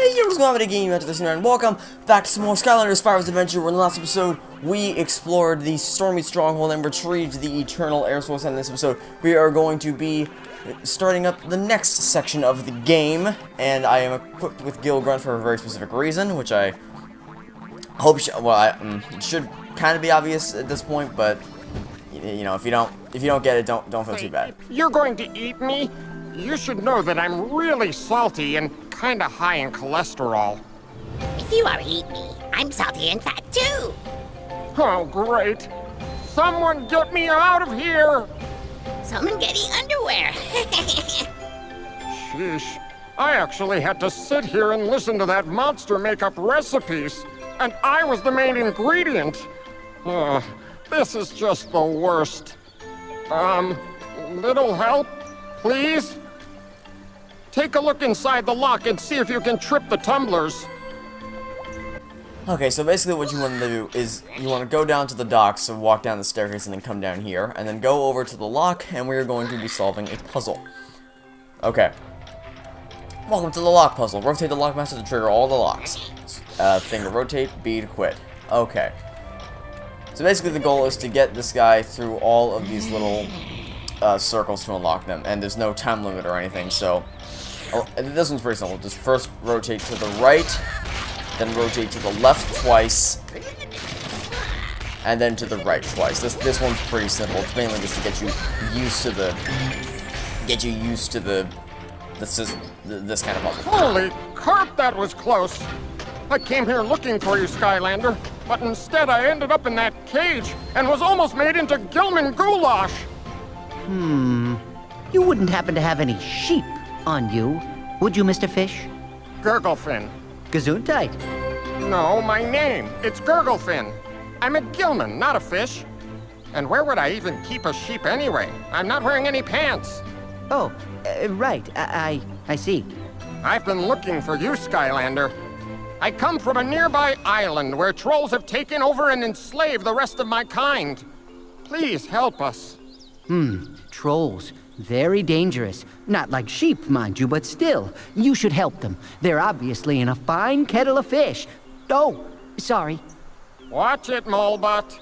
Hey, what's going on, gaming after this and welcome back to some more Skylanders Spyro's adventure. Where in the last episode we explored the stormy stronghold and retrieved the eternal air source. And in this episode we are going to be starting up the next section of the game, and I am equipped with Gil Grunt for a very specific reason, which I hope it should kind of be obvious at this point, but you know, if you don't get it, don't feel too bad. You're going to eat me? You should know that I'm really salty and kinda high in cholesterol. If you are eat me, I'm salty and fat too. Oh, great. Someone get me out of here! Someone get the underwear. Sheesh. I actually had to sit here and listen to that monster make up recipes, and I was the main ingredient. This is just the worst. Little help, please? Take a look inside the lock and see if you can trip the tumblers. Okay, so basically what you want to do is you want to go down to the docks, so walk down the staircase and then come down here, and then go over to the lock, and we are going to be solving a puzzle. Okay. Welcome to the lock puzzle. Rotate the lock master to trigger all the locks. Thing to rotate, B to quit. Okay. So basically the goal is to get this guy through all of these little circles to unlock them, and there's no time limit or anything, so this one's pretty simple. Just first rotate to the right, then rotate to the left twice, and then to the right twice. This one's pretty simple. It's mainly just to get you used to this kind of puzzle. Holy carp, that was close! I came here looking for you, Skylander, but instead I ended up in that cage and was almost made into Gilman goulash! You wouldn't happen to have any sheep on you, would you, Mr. Fish? Gurglefin. Gesundheit. No, my name. It's Gurglefin. I'm a Gilman, not a fish. And where would I even keep a sheep anyway? I'm not wearing any pants. Oh, right. I see. I've been looking for you, Skylander. I come from a nearby island where trolls have taken over and enslaved the rest of my kind. Please help us. Trolls. Very dangerous. Not like sheep, mind you, but still. You should help them. They're obviously in a fine kettle of fish. Oh, sorry. Watch it, Molebutt.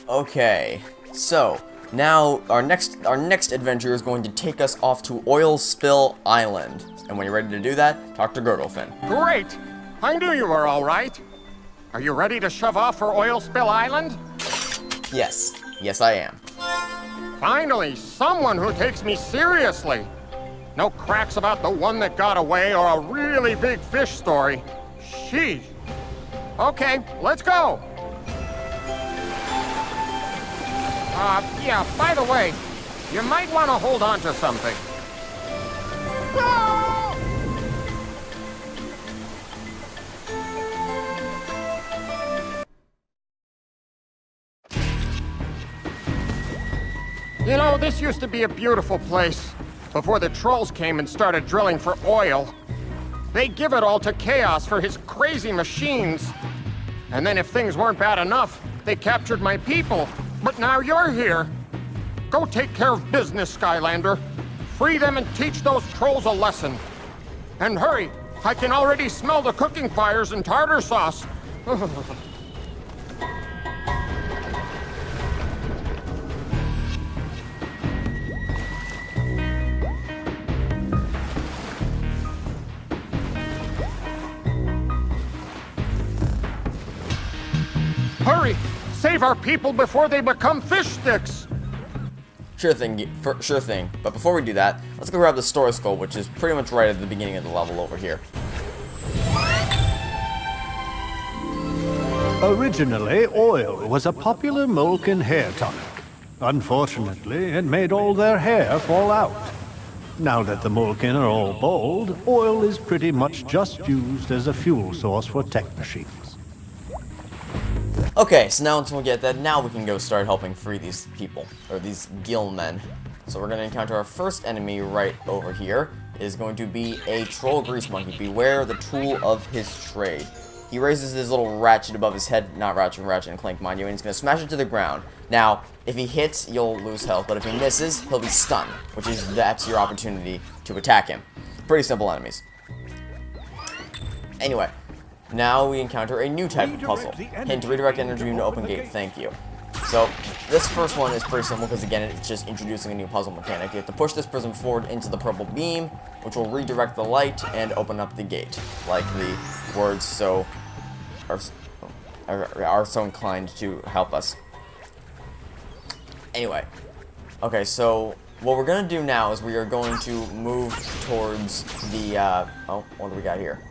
Okay, so now our next adventure is going to take us off to Oilspill Island. And when you're ready to do that, talk to Gurglefin. Great! I knew you were all right. Are you ready to shove off for Oilspill Island? Yes. Yes, I am. Finally, someone who takes me seriously. No cracks about the one that got away or a really big fish story. Sheesh. Okay, let's go. Yeah, by the way, you might want to hold on to something. You know, this used to be a beautiful place before the trolls came and started drilling for oil. They give it all to Chaos for his crazy machines. And then if things weren't bad enough, they captured my people. But now you're here. Go take care of business, Skylander. Free them and teach those trolls a lesson. And hurry, I can already smell the cooking fires and tartar sauce. Hurry! Save our people before they become fish sticks! Sure thing. But before we do that, let's go grab the store skull, which is pretty much right at the beginning of the level over here. Originally, oil was a popular Molken hair tonic. Unfortunately, it made all their hair fall out. Now that the Molken are all bald, oil is pretty much just used as a fuel source for tech machines. Okay, so now until we get that, now we can go start helping free these people, or these Gilmen. So we're going to encounter our first enemy right over here. is going to be a troll grease monkey. Beware the tool of his trade. He raises his little ratchet above his head, not Ratchet and Clank, mind you, and he's going to smash it to the ground. Now, if he hits, you'll lose health, but if he misses, he'll be stunned, that's your opportunity to attack him. Pretty simple enemies. Anyway, now we encounter a new type of puzzle. Hint, redirect energy beam to open gate, thank you. So, this first one is pretty simple because, again, it's just introducing a new puzzle mechanic. You have to push this prism forward into the purple beam, which will redirect the light and open up the gate, like the words are so inclined to help us. Anyway, okay, so what we're going to do now is we are going to move towards the, oh, what do we got here?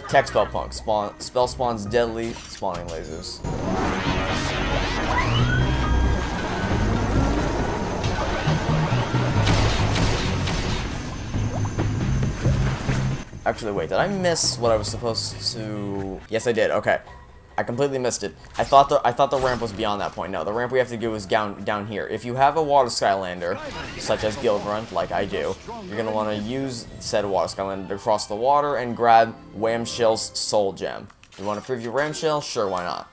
Tech spell punk. Spell spawns deadly spawning lasers. Actually, wait, did I miss what I was supposed to... Yes, I did, okay. I completely missed it. I thought the ramp was beyond that point. No, the ramp we have to do is down here. If you have a water Skylander, such as Gilgrunt, like I do, you're going to want to use said water Skylander to cross the water and grab Whamshell's soul gem. You want to prove your Ramshell? Sure, why not?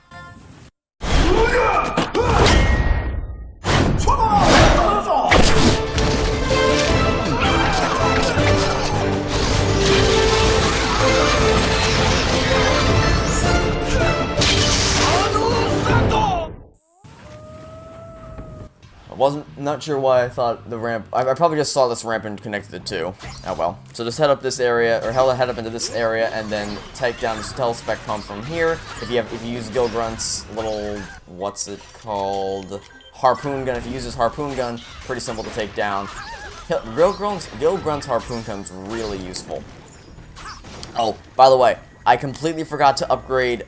Not sure why I thought the ramp... I probably just saw this ramp and connected it to. Oh well. So just head up this area, or head up into this area, and then take down this telespec pump from here. If you use Gilgrunt's little... what's it called? Harpoon gun. If you use his harpoon gun, pretty simple to take down. Gilgrunt's harpoon gun's really useful. Oh, by the way, I completely forgot to upgrade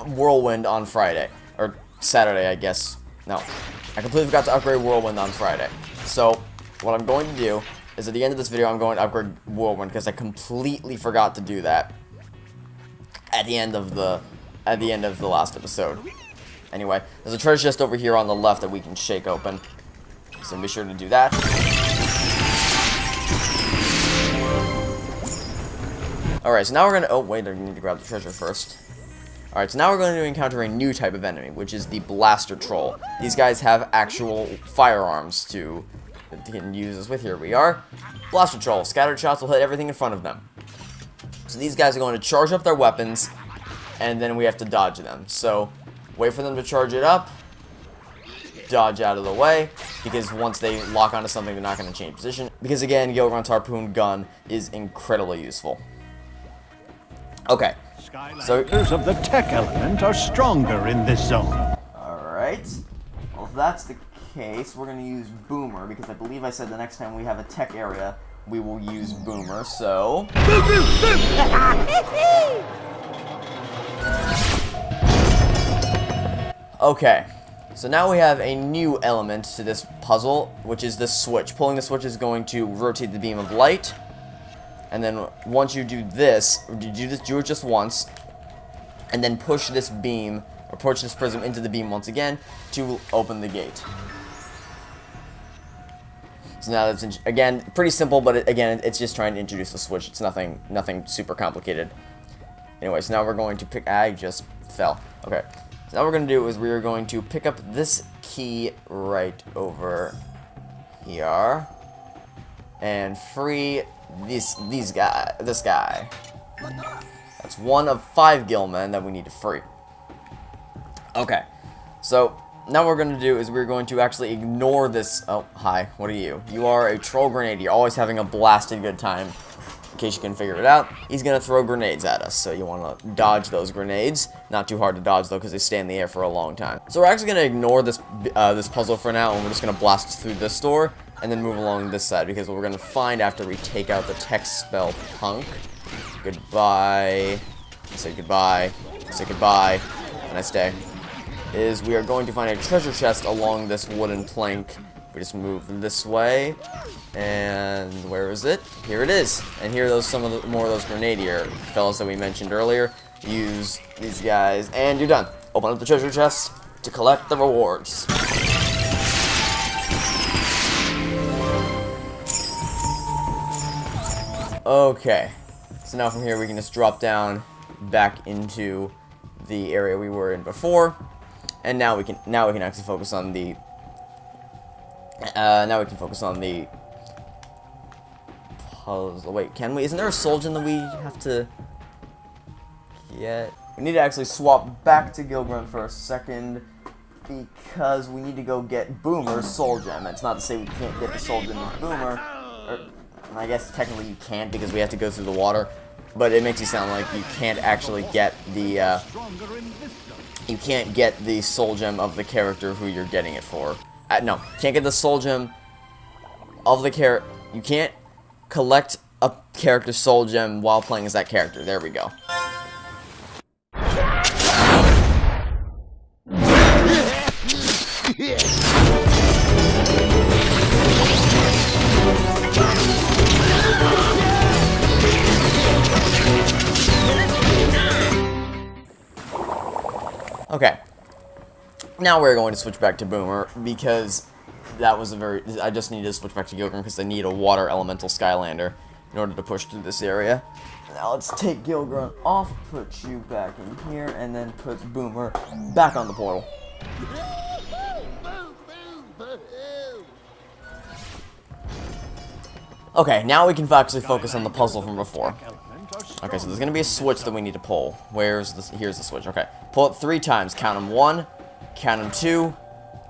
Whirlwind on Friday. Or Saturday, I guess. No, I completely forgot to upgrade Whirlwind on Friday. So, what I'm going to do is at the end of this video, I'm going to upgrade Whirlwind because I completely forgot to do that at the end of the last episode. Anyway, there's a treasure chest over here on the left that we can shake open, so be sure to do that. Alright, so now we're gonna... Oh, wait, I need to grab the treasure first. Alright, so now we're going to encounter a new type of enemy, which is the Blaster Troll. These guys have actual firearms to use us with. Here we are. Blaster Troll. Scattered shots will hit everything in front of them. So these guys are going to charge up their weapons, and then we have to dodge them. So, wait for them to charge it up, dodge out of the way, because once they lock onto something, they're not going to change position. Because again, Gilgrunt's harpoon gun is incredibly useful. Okay. Skylanders of the tech element are stronger in this zone. Alright. Well, if that's the case, we're going to use Boomer, because I believe I said the next time we have a tech area, we will use Boomer, so... Okay. So now we have a new element to this puzzle, which is the switch. Pulling the switch is going to rotate the beam of light. And then once you do this, do it just once, and then push this beam, or push this prism into the beam once again to open the gate. So now that's, again, pretty simple, but again, it's just trying to introduce the switch. It's nothing super complicated. Anyway, so now we're going to pick... I just fell. Okay. So now what we're going to do is we are going to pick up this key right over here and free this guy. That's one of 5 Gilmen that we need to free. Okay, so now what we're going to do is we're going to actually ignore this. Oh, hi, what are you? You are a troll grenadier, always having a blasted good time. In case you can figure it out, he's going to throw grenades at us, so you want to dodge those grenades. Not too hard to dodge, though, because they stay in the air for a long time. So we're actually going to ignore this this puzzle for now, and we're just going to blast through this door, and then move along this side, because what we're going to find after we take out the tech spell punk... Goodbye. Say goodbye. Say goodbye. Have a nice day. Is we are going to find a treasure chest along this wooden plank. We just move this way, and where is it? Here it is. And here are some of the more of those grenadier fellas that we mentioned earlier. Use these guys, and you're done. Open up the treasure chest to collect the rewards. Okay. So now from here we can just drop down back into the area we were in before. And now we can actually focus on the puzzle. Wait, can we? Isn't there a soul gem that we have to get? We need to actually swap back to Gilgrunt for a second because we need to go get Boomer's soul gem. It's not to say we can't get the soul gem with Boomer. I guess technically you can't because we have to go through the water. But it makes you sound like you can't actually get the you can't get the soul gem of the character who you're getting it for. No, can't get the soul gem of the character. You can't collect a character's soul gem while playing as that character. There we go. Okay, now we're going to switch back to Boomer, because that was I just needed to switch back to Gilgrunt because I need a water elemental Skylander in order to push through this area. Now let's take Gilgrunt off, put you back in here, and then put Boomer back on the portal. Okay, now we can actually focus on the puzzle from before. Okay, so there's gonna be a switch that we need to pull. Here's the switch. Okay, pull it 3 times. Count them 1, count them 2,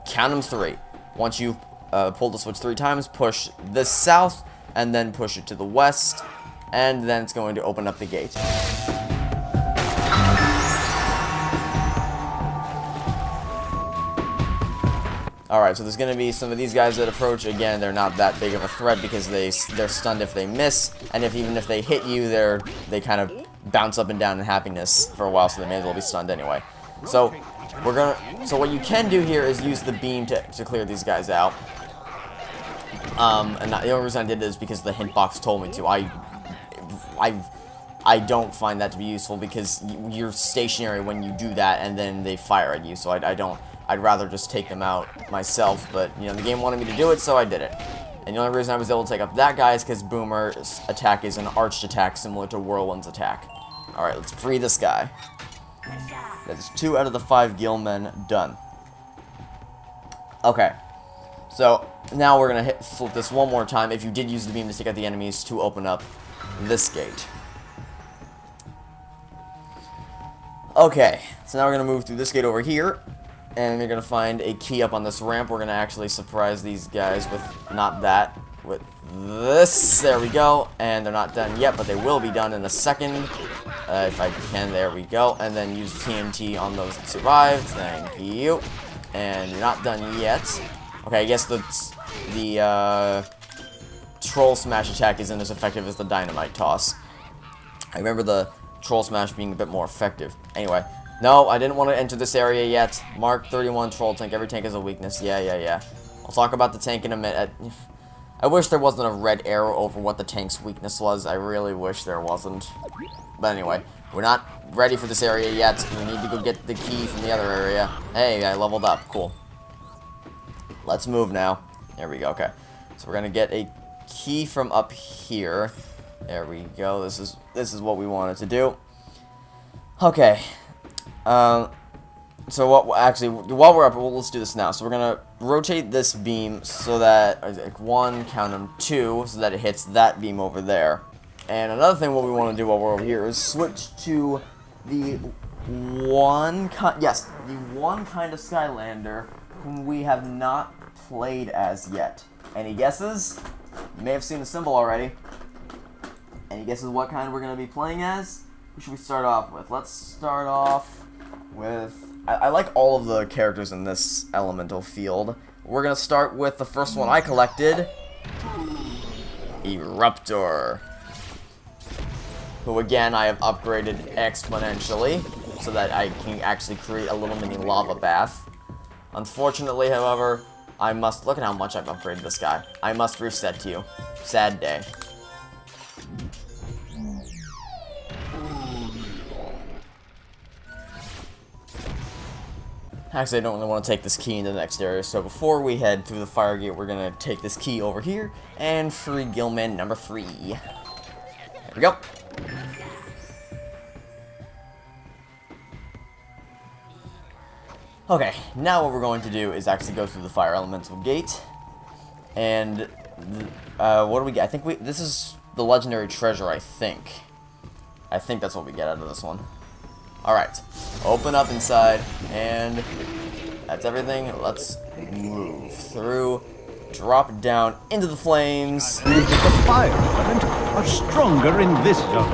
count them 3. Once you pull the switch 3 times, push this south, and then push it to the west, and then it's going to open up the gate. Alright, so there's going to be some of these guys that approach. Again, they're not that big of a threat because they're stunned if they miss, and even if they hit you, they kind of bounce up and down in happiness for a while, so they may as well be stunned anyway. So what you can do here is use the beam to clear these guys out. And the only reason I did this is because the hint box told me to. I don't find that to be useful because you're stationary when you do that, and then they fire at you. So I'd rather just take them out myself, but, you know, the game wanted me to do it, so I did it. And the only reason I was able to take up that guy is because Boomer's attack is an arched attack similar to Whirlwind's attack. Alright, let's free this guy. That's 2 out of the 5 Gilmen done. Okay. So, now we're going to flip this one more time if you did use the beam to take out the enemies to open up this gate. Okay, so now we're going to move through this gate over here. And you're going to find a key up on this ramp. We're going to actually surprise these guys with not that, with this. There we go. And they're not done yet, but they will be done in a second. If I can, there we go. And then use TNT on those that survived. Thank you. And you're not done yet. Okay, I guess the Troll Smash attack isn't as effective as the Dynamite Toss. I remember the Troll Smash being a bit more effective. Anyway. No, I didn't want to enter this area yet. Mark 31 Troll Tank. Every tank has a weakness. Yeah. I'll talk about the tank in a minute. I wish there wasn't a red arrow over what the tank's weakness was. I really wish there wasn't. But anyway, we're not ready for this area yet. We need to go get the key from the other area. Hey, I leveled up. Cool. Let's move now. There we go. Okay. So we're going to get a key from up here. There we go. This is what we wanted to do. Okay. So while we're up, let's do this now. So we're gonna rotate this beam so that, like 1, count them 2, so that it hits that beam over there. And another thing what we want to do while we're over here is switch to the one kind of Skylander whom we have not played as yet. Any guesses? You may have seen the symbol already. Any guesses what kind we're gonna be playing as? Who should we start off with? Let's start off with... I like all of the characters in this elemental field. We're going to start with the first one I collected. Eruptor. Who, again, I have upgraded exponentially so that I can actually create a little mini lava bath. Unfortunately, however, I must... Look at how much I've upgraded this guy. I must reset to you. Sad day. Actually, I don't really want to take this key into the next area, so before we head through the fire gate, we're going to take this key over here and free Gilman number 3. we go. Okay, now what we're going to do is actually go through the fire elemental gate. And, what do we get? I think this is the legendary treasure, I think. I think that's what we get out of this one. Alright, open up inside, and that's everything. Let's move through, drop down into the flames. The fire element are stronger in this zone.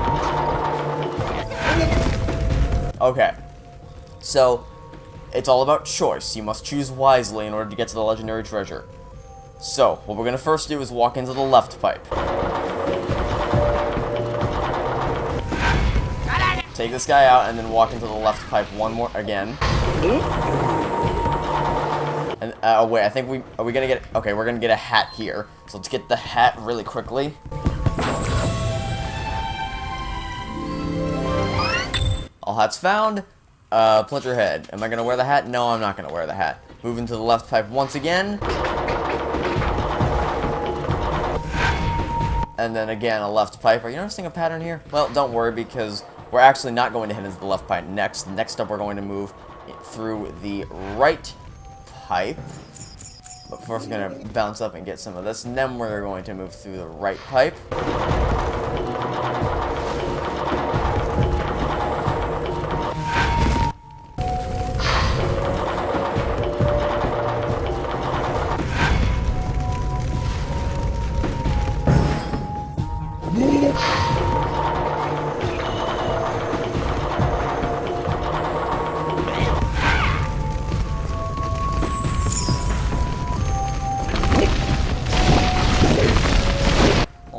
Okay, so it's all about choice. You must choose wisely in order to get to the legendary treasure. So, what we're going to first do is walk into the left pipe. Take this guy out, and then walk into the left pipe again. And, oh wait, I think are we gonna get, okay, we're gonna get a hat here. So let's get the hat really quickly. All hats found. Plinter head. Am I gonna wear the hat? No, I'm not gonna wear the hat. Move into the left pipe once again. And then again, a left pipe. Are you noticing a pattern here? Well, don't worry, because we're actually not going to head into the left pipe next. Next up, we're going to move through the right pipe. But first, we're going to bounce up and get some of this. And then we're going to move through the right pipe.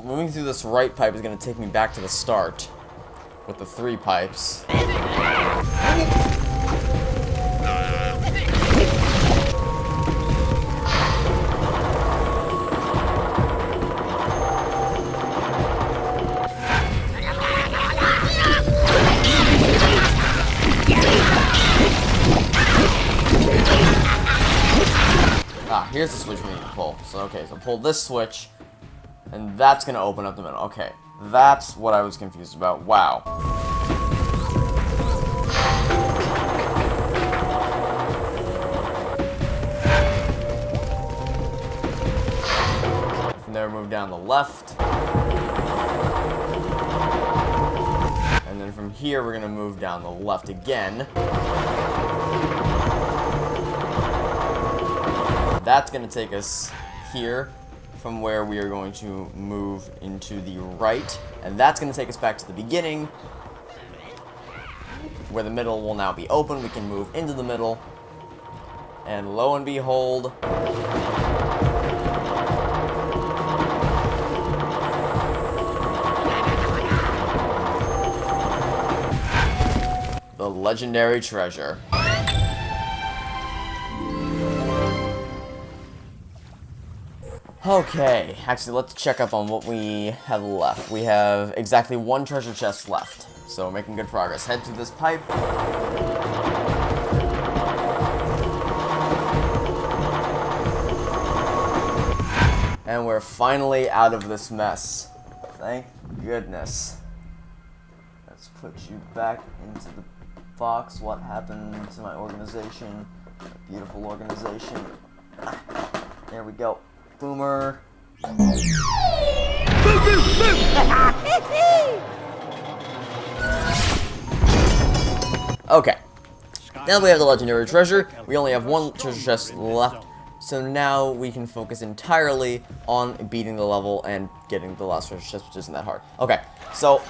Moving through this right pipe is going to take me back to the start with the 3 pipes. Ah, here's the switch we need to pull. So, okay, so pull this switch. And that's going to open up the middle. Okay, that's what I was confused about. Wow. From there, move down the left. And then from here, we're going to move down the left again. That's going to take us here, from where we are going to move into the right, and that's going to take us back to the beginning, where the middle will now be open. We can move into the middle, and lo and behold, the legendary treasure. Okay, actually, let's check up on what we have left. We have exactly 1 treasure chest left, so we're making good progress. Head through this pipe. And we're finally out of this mess. Thank goodness. Let's put you back into the box. What happened to my organization? A beautiful organization. There we go. Boomer. Okay. Now that we have the legendary treasure, we only have 1 treasure chest left. So now we can focus entirely on beating the level and getting the last treasure chest, which isn't that hard. Okay. So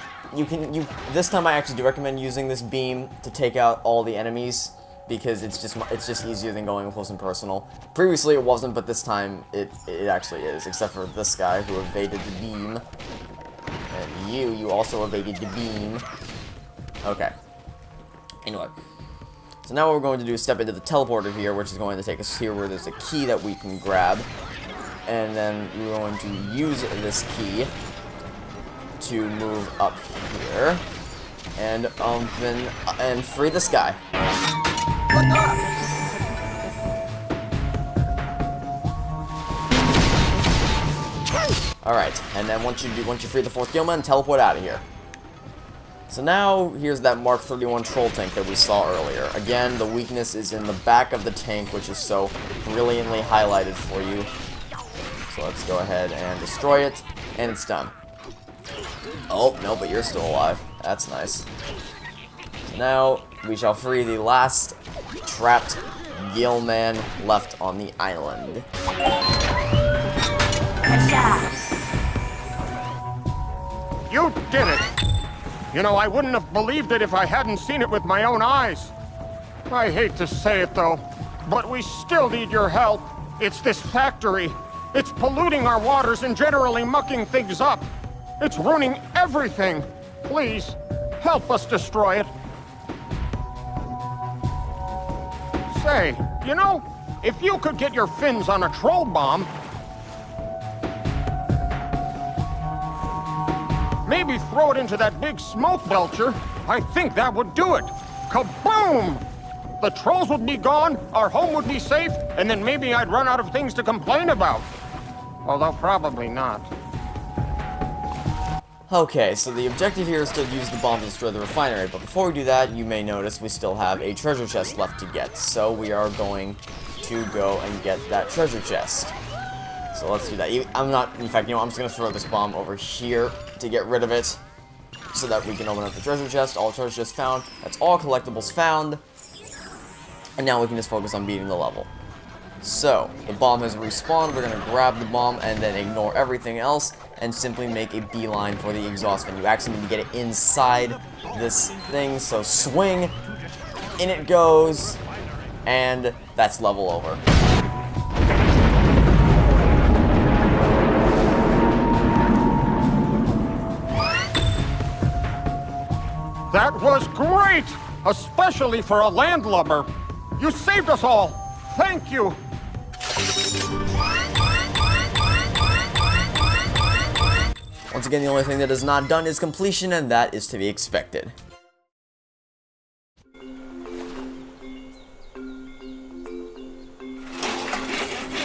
this time I actually do recommend using this beam to take out all the enemies, because it's just easier than going close and personal. Previously it wasn't, but this time it actually is, except for this guy who evaded the beam. And you also evaded the beam. Okay. Anyway. So now what we're going to do is step into the teleporter here, which is going to take us here where there's a key that we can grab. And then we're going to use this key to move up here. And free this guy. Alright, and then once you free the 4th Gilman, teleport out of here. So now, here's that Mark 31 troll tank that we saw earlier. Again, the weakness is in the back of the tank, which is so brilliantly highlighted for you. So let's go ahead and destroy it, and it's done. Oh, no, but you're still alive. That's nice. So now, we shall free the last trapped Gilman left on the island. You did it! You know, I wouldn't have believed it if I hadn't seen it with my own eyes. I hate to say it, though, but we still need your help. It's this factory. It's polluting our waters and generally mucking things up. It's ruining everything. Please, help us destroy it. Say, you know, if you could get your fins on a troll bomb, maybe throw it into that big smoke belcher, I think that would do it. Kaboom! The trolls would be gone, our home would be safe, and then maybe I'd run out of things to complain about. Although probably not. Okay, so the objective here is to use the bomb to destroy the refinery, but before we do that, you may notice we still have a treasure chest left to get, so we are going to go and get that treasure chest. So let's do that. In fact, you know, I'm just going to throw this bomb over here to get rid of it, so that we can open up the treasure chest. All treasure chests found. That's all collectibles found. And now we can just focus on beating the level. So, the bomb has respawned. We're going to grab the bomb and then ignore everything else and simply make a beeline for the exhaust fan. You actually need to get it inside this thing, so swing, in it goes, and that's level over. That was great! Especially for a landlubber. You saved us all. Thank you. Once again, the only thing that is not done is completion, and that is to be expected.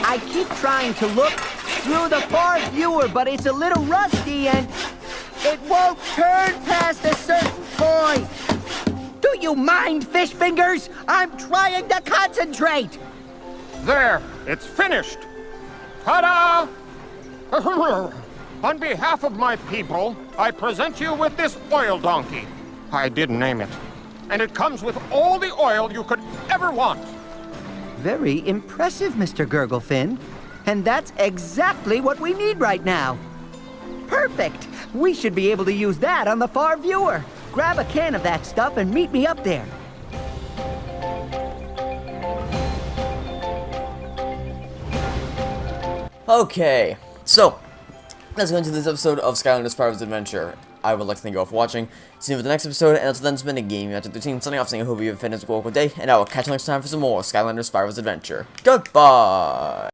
I keep trying to look through the far viewer, but it's a little rusty and it won't turn past a certain point. Do you mind, fish fingers? I'm trying to concentrate. There, it's finished. Ta-da! On behalf of my people, I present you with this oil donkey. I did name it. And it comes with all the oil you could ever want. Very impressive, Mr. Gurglefin. And that's exactly what we need right now. Perfect! We should be able to use that on the far viewer. Grab a can of that stuff and meet me up there. Okay, so that's going to this episode of Skylanders Spyro's Adventure. I would like to thank you all for watching. See you for the next episode, and until then, it's been a game after the team signing off, saying I hope you have a fantastic, good day, and I will catch you next time for some more Skylanders Spyro's Adventure. Goodbye!